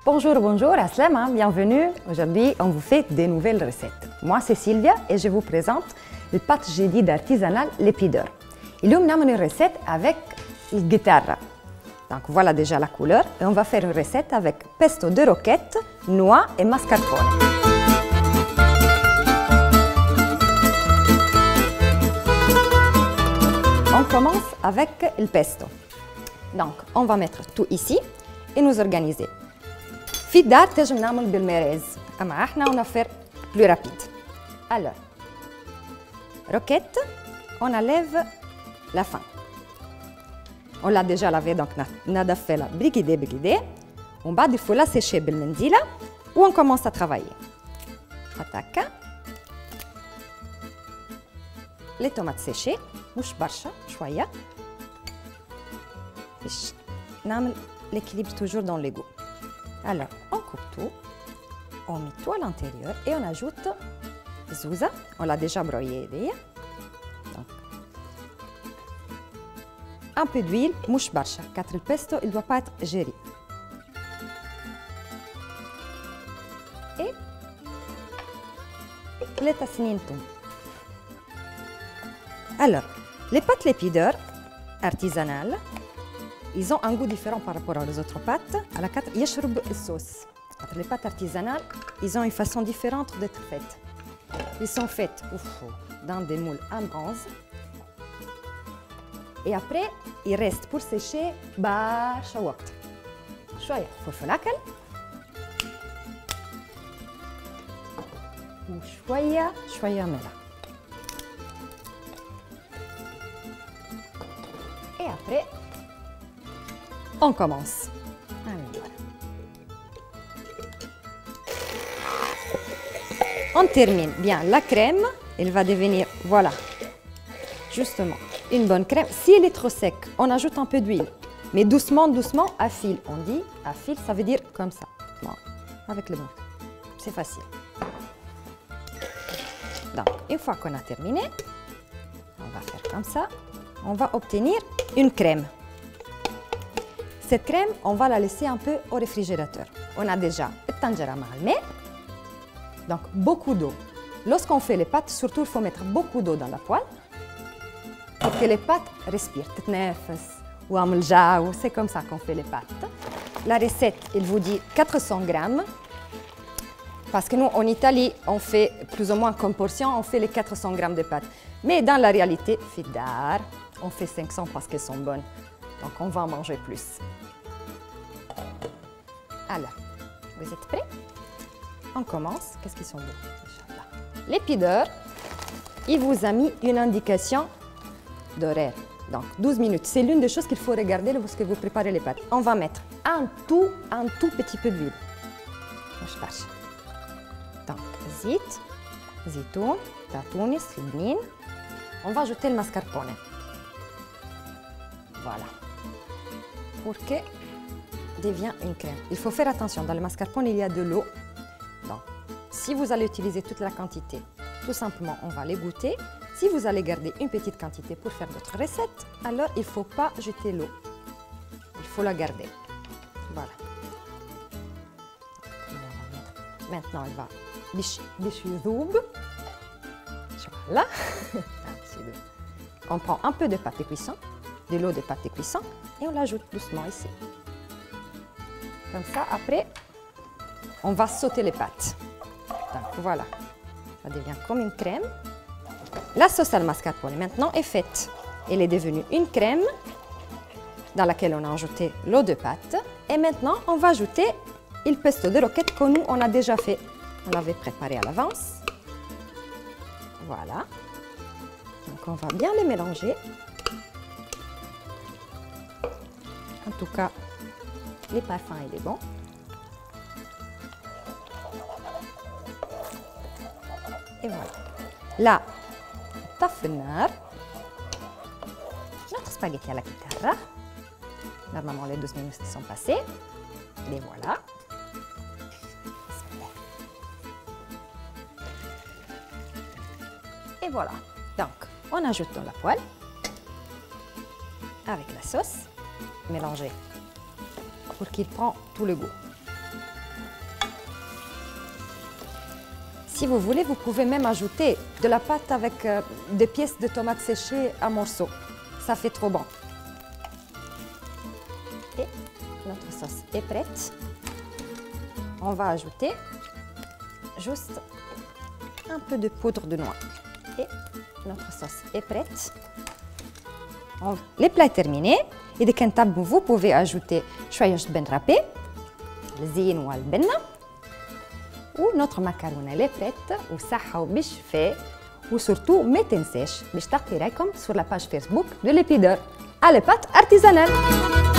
Bonjour, bonjour, Aslama, bienvenue. Aujourd'hui, on vous fait des nouvelles recettes. Moi, c'est Sylvia et je vous présente le pâte jadid artisanal Lépideur. اليوم نعمل une recette avec le guitare. Donc voilà déjà la couleur et on va faire une recette avec pesto de roquette, noix et mascarpone. On commence avec le pesto. Donc on va mettre tout ici et nous organiser. في الدار تنجم نعمل بالميريز اما احنا on va faire plus rapide. Alors roquette, on enlève la fin. On l'a déjà lavé donc نضفها بالكدا ومن بعد il faut la sécher بالمنديله و on commence à travailler. هكا les tomates séchées مش برشا شويه باش نعمل l'équilibre toujours dans les goûts. Alors, on coupe tout, on met tout à l'intérieur et on ajoute zouza, on l'a déjà broyé. Donc, un peu d'huile, mouche barcha, car le pesto il ne doit pas être géré. Et les tasnines toum. Alors, les pâtes Lépideur artisanales, ils ont un goût différent par rapport aux autres pâtes. À la carte, يشرب الصوص. Les pâtes artisanales, ils ont une façon différente d'être faites. Ils sont faites dans des moules en bronze. Et après, ils restent pour sécher برشا وقت. شوية فلفل أكل وشوية ملح. Et après, on commence. Alors. On termine bien la crème. Elle va devenir, voilà, justement, une bonne crème. Si elle est trop sec, on ajoute un peu d'huile. Mais doucement, doucement, à fil. On dit à fil, ça veut dire comme ça. Bon, avec le bon. C'est facile. Donc, une fois qu'on a terminé, on va faire comme ça. On va obtenir une crème. Cette crème, on va la laisser un peu au réfrigérateur. On a déjà le tanjara malmé, donc beaucoup d'eau. Lorsqu'on fait les pâtes, surtout il faut mettre beaucoup d'eau dans la poêle pour que les pâtes respirent. C'est comme ça qu'on fait les pâtes. La recette, il vous dit 400 grammes. Parce que nous, en Italie, on fait plus ou moins comme portion, on fait les 400 grammes de pâtes. Mais dans la réalité, fidar, on fait 500 parce qu'elles sont bonnes. Donc on va en manger plus. Alors, vous êtes prêts? On commence. Qu'est-ce qu'ils sont beaux? Lépideur, il vous a mis une indication d'horaire. Donc 12 minutes. C'est l'une des choses qu'il faut regarder lorsque vous préparez les pâtes. On va mettre un tout petit peu d'huile. Donc, zit, zitoun, tatounis, libnin. On va ajouter le mascarpone. Voilà. Pour que devienne une crème. Il faut faire attention, dans le mascarpone, il y a de l'eau. Donc, si vous allez utiliser toute la quantité, tout simplement, on va l'égoutter. Si vous allez garder une petite quantité pour faire d'autres recettes, alors il ne faut pas jeter l'eau. Il faut la garder. Voilà. Maintenant, elle va déchirer. Voilà. On prend un peu de pâte de cuisson, de l'eau de pâte de cuisson, et on l'ajoute doucement ici. Comme ça, après, on va sauter les pâtes. Donc voilà, ça devient comme une crème. La sauce al mascarpone maintenant est faite. Elle est devenue une crème dans laquelle on a ajouté l'eau de pâte. Et maintenant, on va ajouter le pesto de roquette que nous, on a déjà fait. On l'avait préparé à l'avance. Voilà. Donc on va bien les mélanger. En tout cas, les parfums, il est bon. Et voilà. Là, taffelnar. Notre spaghetti à la chitarra. Normalement, les 12 minutes sont passées. Les voilà. Et voilà. Donc, on ajoute dans la poêle avec la sauce, mélanger pour qu'il prenne tout le goût. Si vous voulez, vous pouvez même ajouter de la pâte avec des pièces de tomates séchées à morceaux. Ça fait trop bon. Et notre sauce est prête. On va ajouter juste un peu de poudre de noix. Et notre sauce est prête. Les plats terminés. Et de كنتب, vous pouvez ajouter شوية جبن râpé, الزين والبنة. و notre macaroni est prête. وصحة وبالشفاء. و surtout ما تنساش باش تعطي رايكم sur la page Facebook de l'Épideur à les pâtes artisanales.